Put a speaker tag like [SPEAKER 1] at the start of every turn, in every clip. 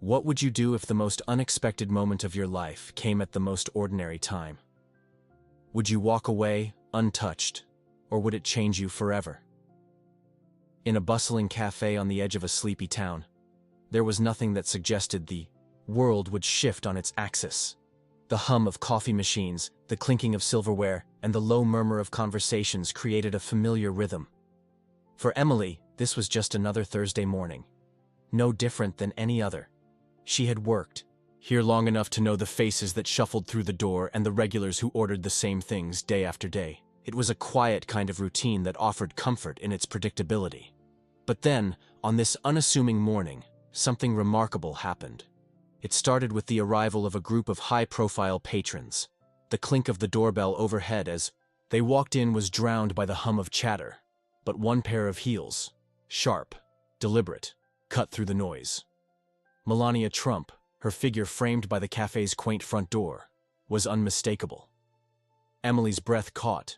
[SPEAKER 1] What would you do if the most unexpected moment of your life came at the most ordinary time? Would you walk away, untouched, or would it change you forever? In a bustling cafe on the edge of a sleepy town, there was nothing that suggested the world would shift on its axis. The hum of coffee machines, the clinking of silverware, and the low murmur of conversations created a familiar rhythm. For Emily, this was just another Thursday morning. No different than any other. She had worked here long enough to know the faces that shuffled through the door and the regulars who ordered the same things day after day. It was a quiet kind of routine that offered comfort in its predictability. But then, on this unassuming morning, something remarkable happened. It started with the arrival of a group of high-profile patrons. The clink of the doorbell overhead as they walked in was drowned by the hum of chatter. But one pair of heels, sharp, deliberate, cut through the noise. Melania Trump, her figure framed by the cafe's quaint front door, was unmistakable. Emily's breath caught,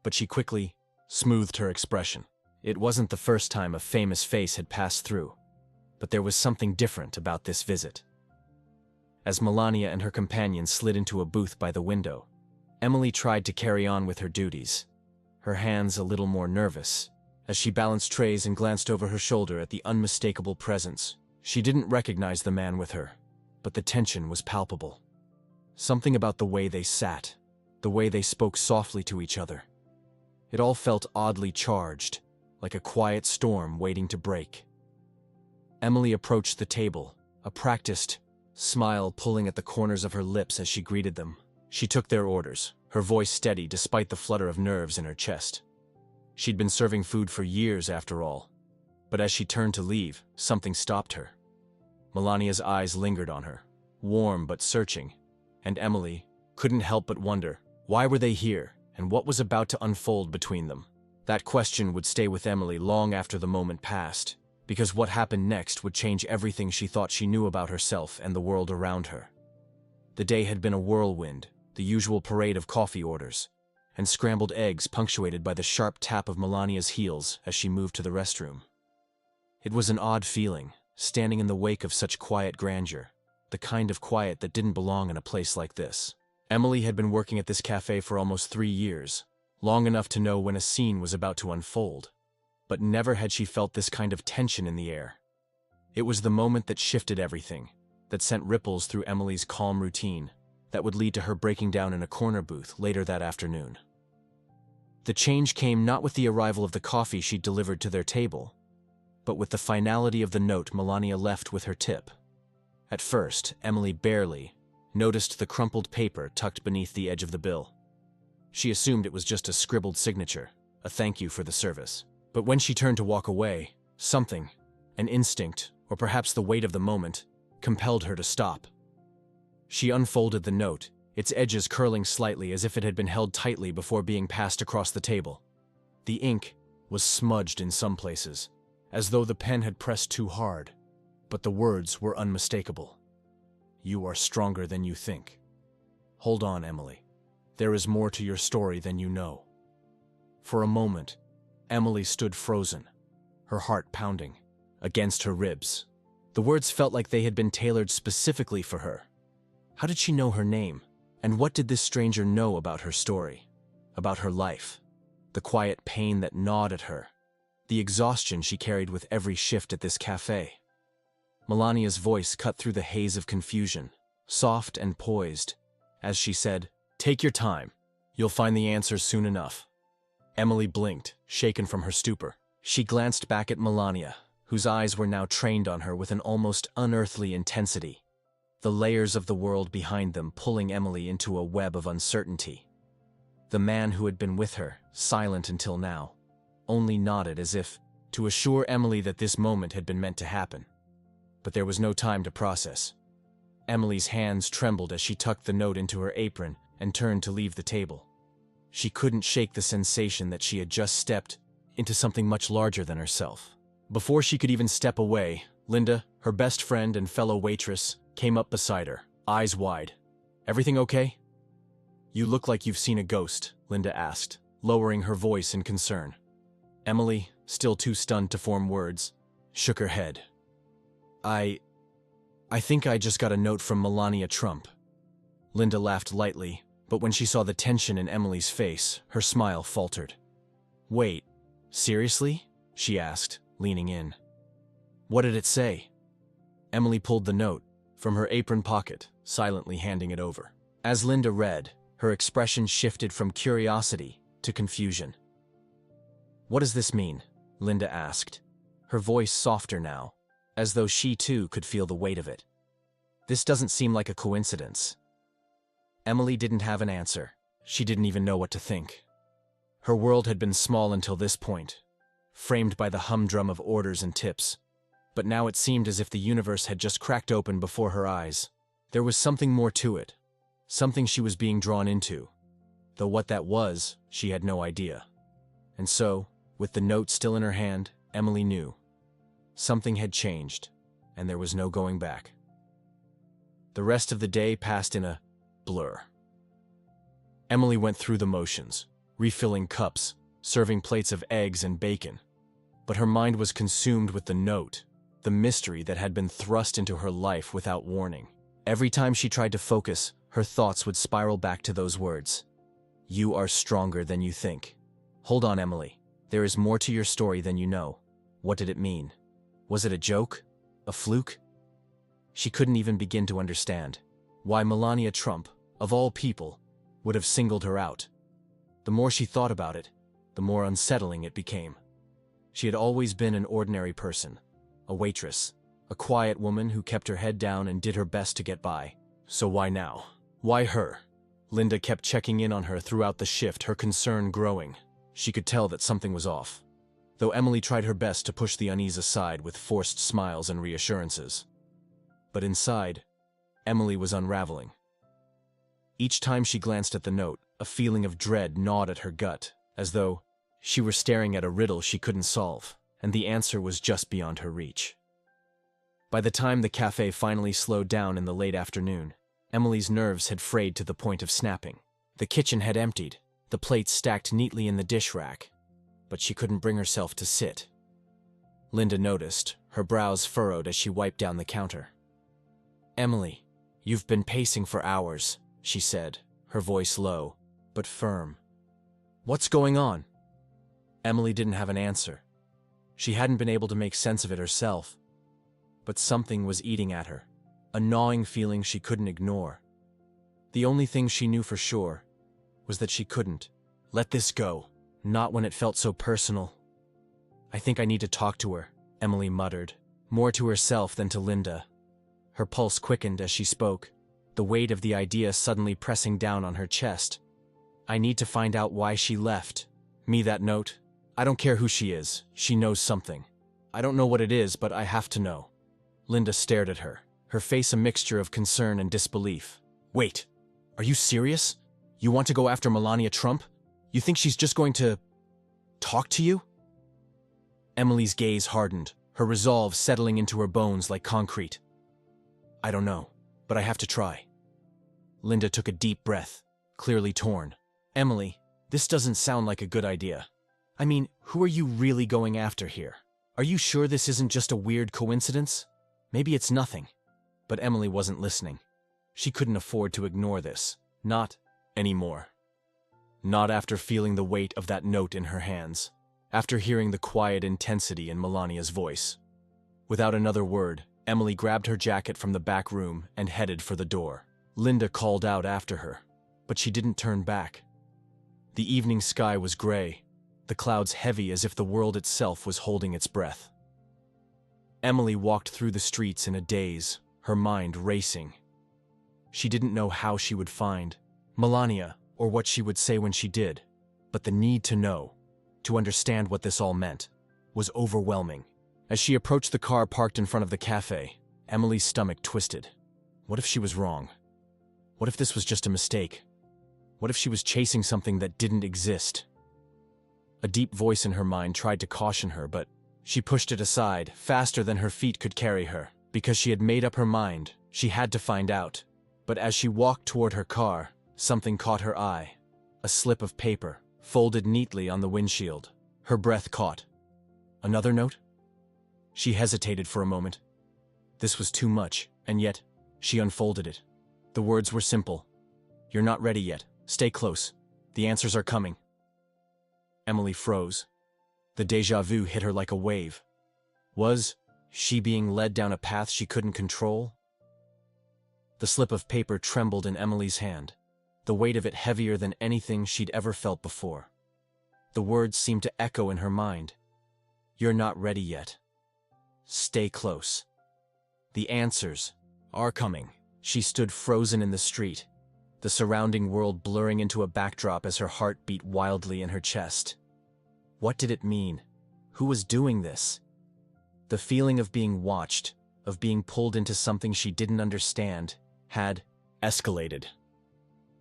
[SPEAKER 1] but she quickly smoothed her expression. It wasn't the first time a famous face had passed through, but there was something different about this visit. As Melania and her companion slid into a booth by the window, Emily tried to carry on with her duties, her hands a little more nervous, as she balanced trays and glanced over her shoulder at the unmistakable presence. She didn't recognize the man with her, but the tension was palpable. Something about the way they sat, the way they spoke softly to each other. It all felt oddly charged, like a quiet storm waiting to break. Emily approached the table, a practiced smile pulling at the corners of her lips as she greeted them. She took their orders, her voice steady despite the flutter of nerves in her chest. She'd been serving food for years after all, but as she turned to leave, something stopped her. Melania's eyes lingered on her, warm but searching, and Emily couldn't help but wonder, why were they here, and what was about to unfold between them? That question would stay with Emily long after the moment passed, because what happened next would change everything she thought she knew about herself and the world around her. The day had been a whirlwind, the usual parade of coffee orders, and scrambled eggs punctuated by the sharp tap of Melania's heels as she moved to the restroom. It was an odd feeling, standing in the wake of such quiet grandeur, the kind of quiet that didn't belong in a place like this. Emily had been working at this cafe for almost 3 years, long enough to know when a scene was about to unfold, but never had she felt this kind of tension in the air. It was the moment that shifted everything, that sent ripples through Emily's calm routine, that would lead to her breaking down in a corner booth later that afternoon. The change came not with the arrival of the coffee she'd delivered to their table, but with the finality of the note Melania left with her tip. At first, Emily barely noticed the crumpled paper tucked beneath the edge of the bill. She assumed it was just a scribbled signature, a thank you for the service. But when she turned to walk away, something, an instinct, or perhaps the weight of the moment, compelled her to stop. She unfolded the note, its edges curling slightly as if it had been held tightly before being passed across the table. The ink was smudged in some places, as though the pen had pressed too hard, but the words were unmistakable. You are stronger than you think. Hold on, Emily. There is more to your story than you know. For a moment, Emily stood frozen, her heart pounding against her ribs. The words felt like they had been tailored specifically for her. How did she know her name? And what did this stranger know about her story? About her life? The quiet pain that gnawed at her? The exhaustion she carried with every shift at this cafe? Melania's voice cut through the haze of confusion, soft and poised, as she said, "Take your time. You'll find the answers soon enough." Emily blinked, shaken from her stupor. She glanced back at Melania, whose eyes were now trained on her with an almost unearthly intensity, the layers of the world behind them pulling Emily into a web of uncertainty. The man who had been with her, silent until now, only nodded as if to assure Emily that this moment had been meant to happen. But there was no time to process. Emily's hands trembled as she tucked the note into her apron and turned to leave the table. She couldn't shake the sensation that she had just stepped into something much larger than herself. Before she could even step away, Linda, her best friend and fellow waitress, came up beside her, eyes wide. "Everything okay?" "You look like you've seen a ghost," Linda asked, lowering her voice in concern. Emily, still too stunned to form words, shook her head. I think I just got a note from Melania Trump. Linda laughed lightly, but when she saw the tension in Emily's face, her smile faltered. Wait, seriously? She asked, leaning in. What did it say? Emily pulled the note from her apron pocket, silently handing it over. As Linda read, her expression shifted from curiosity to confusion. What does this mean? Linda asked, her voice softer now, as though she too could feel the weight of it. This doesn't seem like a coincidence. Emily didn't have an answer. She didn't even know what to think. Her world had been small until this point, framed by the humdrum of orders and tips. But now it seemed as if the universe had just cracked open before her eyes. There was something more to it, something she was being drawn into. Though what that was, she had no idea. And so, with the note still in her hand, Emily knew. Something had changed, and there was no going back. The rest of the day passed in a blur. Emily went through the motions, refilling cups, serving plates of eggs and bacon. But her mind was consumed with the note, the mystery that had been thrust into her life without warning. Every time she tried to focus, her thoughts would spiral back to those words. You are stronger than you think. Hold on, Emily. There is more to your story than you know. What did it mean? Was it a joke? A fluke? She couldn't even begin to understand why Melania Trump, of all people, would have singled her out. The more she thought about it, the more unsettling it became. She had always been an ordinary person, a waitress, a quiet woman who kept her head down and did her best to get by. So why now? Why her? Linda kept checking in on her throughout the shift, her concern growing. She could tell that something was off, though Emily tried her best to push the unease aside with forced smiles and reassurances. But inside, Emily was unraveling. Each time she glanced at the note, a feeling of dread gnawed at her gut, as though she were staring at a riddle she couldn't solve, and the answer was just beyond her reach. By the time the cafe finally slowed down in the late afternoon, Emily's nerves had frayed to the point of snapping. The kitchen had emptied, the plates stacked neatly in the dish rack, but she couldn't bring herself to sit. Linda noticed, her brows furrowed as she wiped down the counter. Emily, you've been pacing for hours, she said, her voice low, but firm. What's going on? Emily didn't have an answer. She hadn't been able to make sense of it herself. But something was eating at her, a gnawing feeling she couldn't ignore. The only thing she knew for sure was that she couldn't let this go, not when it felt so personal. I think I need to talk to her, Emily muttered, more to herself than to Linda. Her pulse quickened as she spoke, the weight of the idea suddenly pressing down on her chest. I need to find out why she left me that note. I don't care who she is, she knows something. I don't know what it is, but I have to know. Linda stared at her, her face a mixture of concern and disbelief. Wait, are you serious? You want to go after Melania Trump? You think she's just going to talk to you? Emily's gaze hardened, her resolve settling into her bones like concrete. I don't know, but I have to try. Linda took a deep breath, clearly torn. Emily, this doesn't sound like a good idea. I mean, who are you really going after here? Are you sure this isn't just a weird coincidence? Maybe it's nothing. But Emily wasn't listening. She couldn't afford to ignore this. Not anymore. Not after feeling the weight of that note in her hands. After hearing the quiet intensity in Melania's voice. Without another word, Emily grabbed her jacket from the back room and headed for the door. Linda called out after her, but she didn't turn back. The evening sky was gray, the clouds heavy as if the world itself was holding its breath. Emily walked through the streets in a daze, her mind racing. She didn't know how she would find Melania or what she would say when she did, but the need to know, to understand what this all meant, was overwhelming. As she approached the car parked in front of the cafe, Emily's stomach twisted. What if she was wrong? What if this was just a mistake? What if she was chasing something that didn't exist? A deep voice in her mind tried to caution her, but she pushed it aside, faster than her feet could carry her, because she had made up her mind. She had to find out. But as she walked toward her car, something caught her eye. A slip of paper, folded neatly on the windshield. Her breath caught. Another note? She hesitated for a moment. This was too much. And yet, she unfolded it. The words were simple. "You're not ready yet. Stay close. The answers are coming." Emily froze. The déjà vu hit her like a wave. Was she being led down a path she couldn't control? The slip of paper trembled in Emily's hand, the weight of it heavier than anything she'd ever felt before. The words seemed to echo in her mind. "You're not ready yet. Stay close. The answers are coming." She stood frozen in the street, the surrounding world blurring into a backdrop as her heart beat wildly in her chest. What did it mean? Who was doing this? The feeling of being watched, of being pulled into something she didn't understand, had escalated.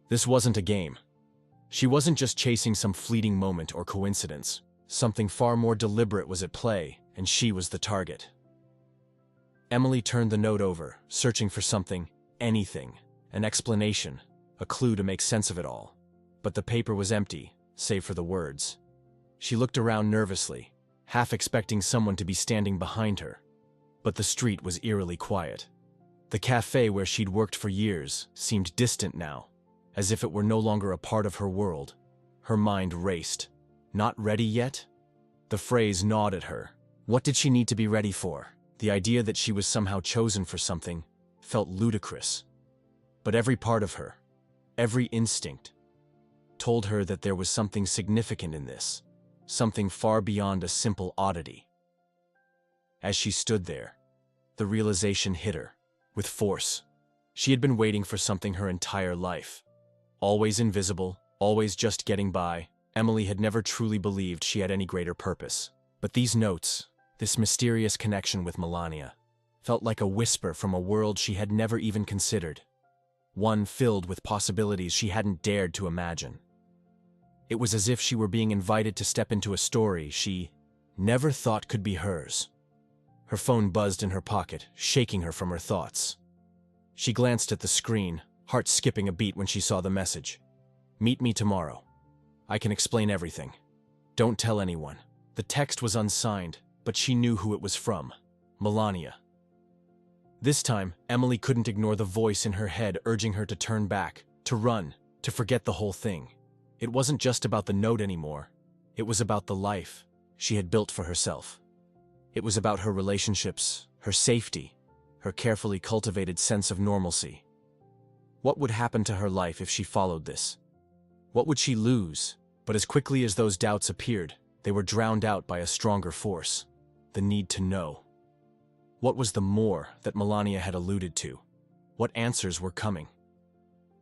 [SPEAKER 1] This wasn't a game. She wasn't just chasing some fleeting moment or coincidence. Something far more deliberate was at play, and she was the target. Emily turned the note over, searching for something, anything, an explanation, a clue to make sense of it all. But the paper was empty, save for the words. She looked around nervously, half expecting someone to be standing behind her. But the street was eerily quiet. The cafe where she'd worked for years seemed distant now, as if it were no longer a part of her world. Her mind raced. Not ready yet? The phrase gnawed at her. What did she need to be ready for? The idea that she was somehow chosen for something felt ludicrous. But every part of her, every instinct, told her that there was something significant in this, something far beyond a simple oddity. As she stood there, the realization hit her, with force. She had been waiting for something her entire life. Always invisible, always just getting by, Emily had never truly believed she had any greater purpose. But these notes, this mysterious connection with Melania, felt like a whisper from a world she had never even considered. One filled with possibilities she hadn't dared to imagine. It was as if she were being invited to step into a story she never thought could be hers. Her phone buzzed in her pocket, shaking her from her thoughts. She glanced at the screen, heart skipping a beat when she saw the message. "Meet me tomorrow. I can explain everything. Don't tell anyone." The text was unsigned, but she knew who it was from. Melania. This time, Emily couldn't ignore the voice in her head urging her to turn back, to run, to forget the whole thing. It wasn't just about the note anymore. It was about the life she had built for herself. It was about her relationships, her safety, her carefully cultivated sense of normalcy. What would happen to her life if she followed this? What would she lose? But as quickly as those doubts appeared, they were drowned out by a stronger force, the need to know. What was the more that Melania had alluded to? What answers were coming?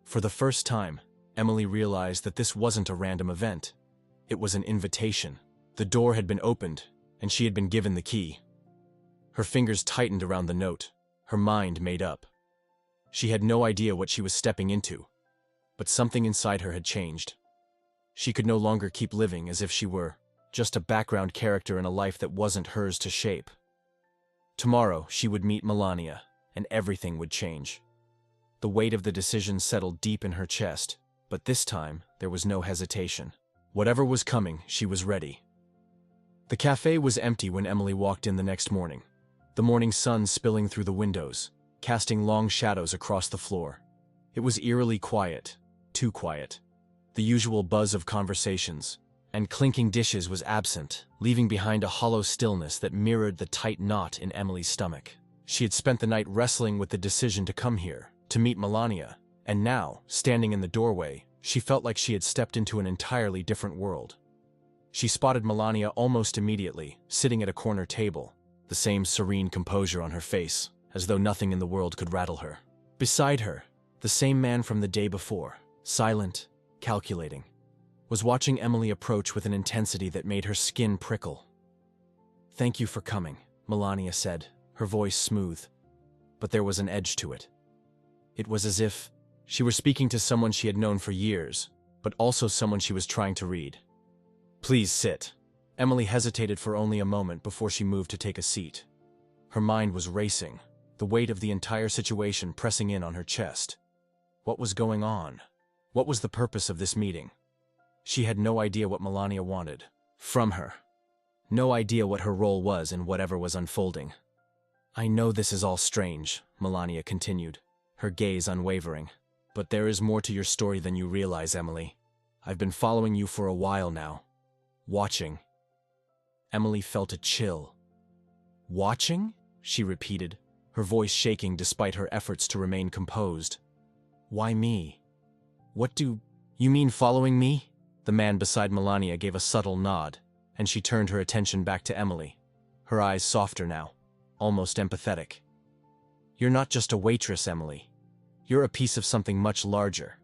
[SPEAKER 1] For the first time, Emily realized that this wasn't a random event. It was an invitation. The door had been opened, and she had been given the key. Her fingers tightened around the note, her mind made up. She had no idea what she was stepping into, but something inside her had changed. She could no longer keep living as if she were just a background character in a life that wasn't hers to shape. Tomorrow, she would meet Melania, and everything would change. The weight of the decision settled deep in her chest, but this time, there was no hesitation. Whatever was coming, she was ready. The cafe was empty when Emily walked in the next morning, the morning sun spilling through the windows, casting long shadows across the floor. It was eerily quiet, too quiet. The usual buzz of conversations and clinking dishes was absent, leaving behind a hollow stillness that mirrored the tight knot in Emily's stomach. She had spent the night wrestling with the decision to come here, to meet Melania, and now, standing in the doorway, she felt like she had stepped into an entirely different world. She spotted Melania almost immediately, sitting at a corner table, the same serene composure on her face, as though nothing in the world could rattle her. Beside her, the same man from the day before, silent, calculating, was watching Emily approach with an intensity that made her skin prickle. "Thank you for coming," Melania said, her voice smooth, but there was an edge to it. It was as if she were speaking to someone she had known for years, but also someone she was trying to read. "Please sit." Emily hesitated for only a moment before she moved to take a seat. Her mind was racing, the weight of the entire situation pressing in on her chest. What was going on? What was the purpose of this meeting? She had no idea what Melania wanted from her. No idea what her role was in whatever was unfolding. I know this is all strange, Melania continued, her gaze unwavering. But there is more to your story than you realize, Emily. I've been following you for a while now. Watching. Emily felt a chill. Watching? She repeated, her voice shaking despite her efforts to remain composed. Why me? What do you mean following me? The man beside Melania gave a subtle nod, and she turned her attention back to Emily, her eyes softer now, almost empathetic. You're not just a waitress, Emily. You're a piece of something much larger.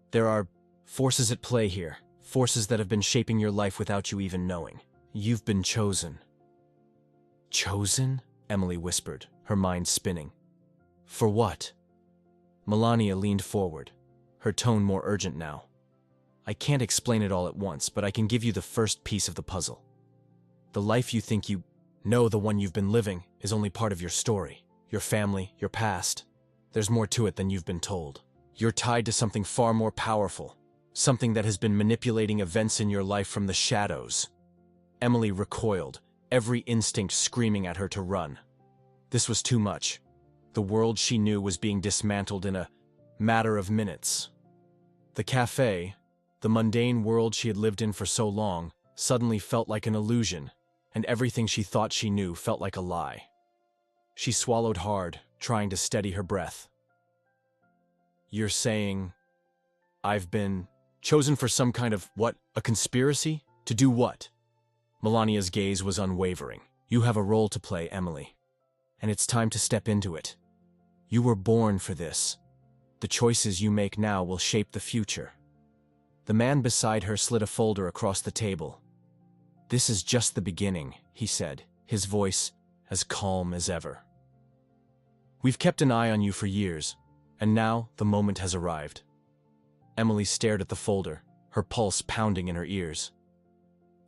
[SPEAKER 1] There are forces at play here, forces that have been shaping your life without you even knowing. You've been chosen. Chosen? Emily whispered, her mind spinning. For what? Melania leaned forward, her tone more urgent now. I can't explain it all at once, but I can give you the first piece of the puzzle. The life you think you know, the one you've been living, is only part of your story, your family, your past. There's more to it than you've been told. You're tied to something far more powerful, something that has been manipulating events in your life from the shadows. Emily recoiled, every instinct screaming at her to run. This was too much. The world she knew was being dismantled in a matter of minutes. The cafe, the mundane world she had lived in for so long, suddenly felt like an illusion, and everything she thought she knew felt like a lie. She swallowed hard, trying to steady her breath. You're saying I've been chosen for some kind of, what, a conspiracy? To do what? Melania's gaze was unwavering. You have a role to play, Emily, and it's time to step into it. You were born for this. The choices you make now will shape the future. The man beside her slid a folder across the table. This is just the beginning, he said, his voice as calm as ever. We've kept an eye on you for years, and now the moment has arrived. Emily stared at the folder, her pulse pounding in her ears.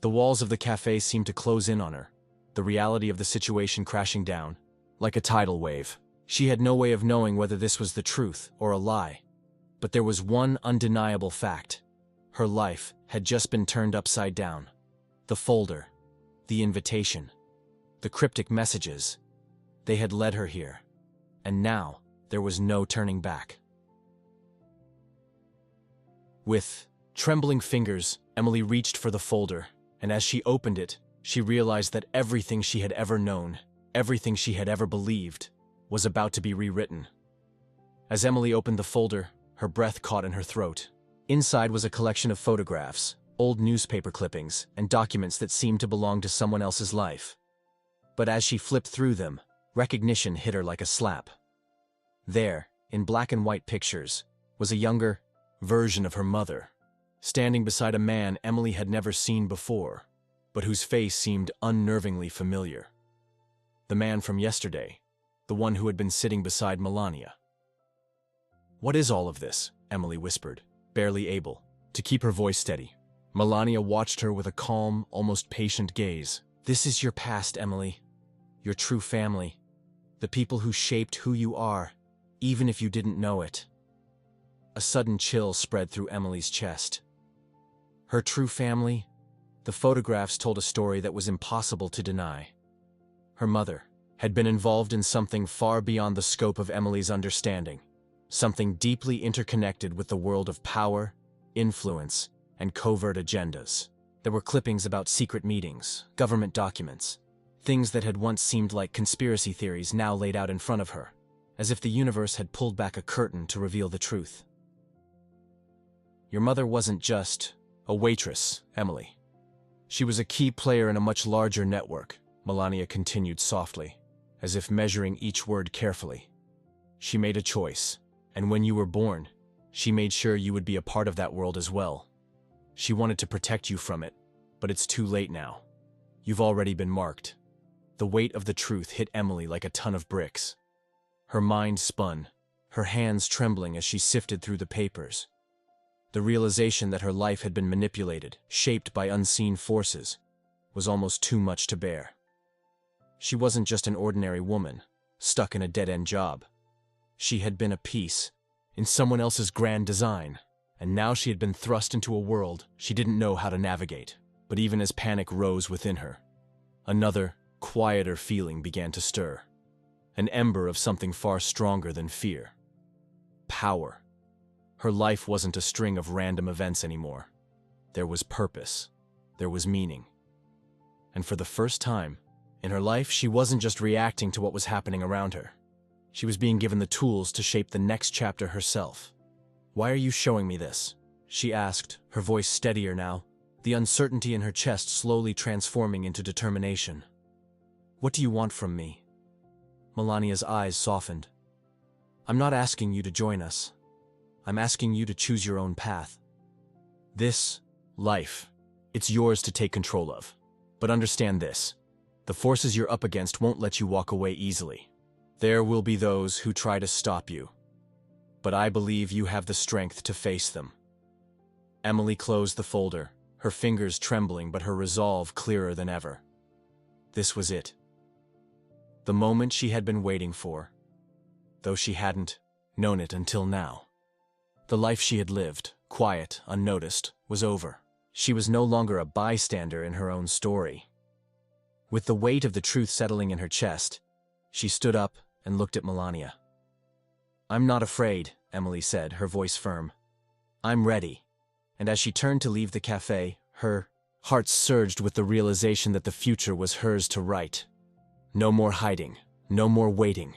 [SPEAKER 1] The walls of the cafe seemed to close in on her, the reality of the situation crashing down, like a tidal wave. She had no way of knowing whether this was the truth or a lie. But there was one undeniable fact. Her life had just been turned upside down. The folder, the invitation, the cryptic messages, they had led her here. And now, there was no turning back. With trembling fingers, Emily reached for the folder, and as she opened it, she realized that everything she had ever known, everything she had ever believed, was about to be rewritten. As Emily opened the folder, her breath caught in her throat. Inside was a collection of photographs, old newspaper clippings, and documents that seemed to belong to someone else's life. But as she flipped through them, recognition hit her like a slap. There, in black and white pictures, was a younger version of her mother, standing beside a man Emily had never seen before, but whose face seemed unnervingly familiar. The man from yesterday, the one who had been sitting beside Melania. What is all of this? Emily whispered, barely able to keep her voice steady. Melania watched her with a calm, almost patient gaze. This is your past, Emily. Your true family. The people who shaped who you are, even if you didn't know it. A sudden chill spread through Emily's chest. Her true family? The photographs told a story that was impossible to deny. Her mother had been involved in something far beyond the scope of Emily's understanding, something deeply interconnected with the world of power, influence, and covert agendas. There were clippings about secret meetings, government documents, things that had once seemed like conspiracy theories now laid out in front of her, as if the universe had pulled back a curtain to reveal the truth. Your mother wasn't just a waitress, Emily. She was a key player in a much larger network, Melania continued softly, as if measuring each word carefully. She made a choice, and when you were born, she made sure you would be a part of that world as well. She wanted to protect you from it, but it's too late now. You've already been marked. The weight of the truth hit Emily like a ton of bricks. Her mind spun, her hands trembling as she sifted through the papers. The realization that her life had been manipulated, shaped by unseen forces, was almost too much to bear. She wasn't just an ordinary woman, stuck in a dead-end job. She had been a piece in someone else's grand design, and now she had been thrust into a world she didn't know how to navigate. But even as panic rose within her, another, quieter feeling began to stir. an ember of something far stronger than fear. Power. Her life wasn't a string of random events anymore. There was purpose. There was meaning. And for the first time in her life, she wasn't just reacting to what was happening around her. She was being given the tools to shape the next chapter herself. "Why are you showing me this?" she asked, her voice steadier now, the uncertainty in her chest slowly transforming into determination. "What do you want from me?" Melania's eyes softened. "I'm not asking you to join us. I'm asking you to choose your own path. This life, it's yours to take control of. But understand this, the forces you're up against won't let you walk away easily. There will be those who try to stop you. But I believe you have the strength to face them." Emily closed the folder, her fingers trembling but her resolve clearer than ever. This was it. The moment she had been waiting for, though she hadn't known it until now. The life she had lived, quiet, unnoticed, was over. She was no longer a bystander in her own story. With the weight of the truth settling in her chest, she stood up and looked at Melania. "I'm not afraid," Emily said, her voice firm. "I'm ready." And as she turned to leave the cafe, her heart surged with the realization that the future was hers to write. No more hiding, no more waiting.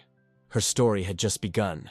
[SPEAKER 1] Her story had just begun.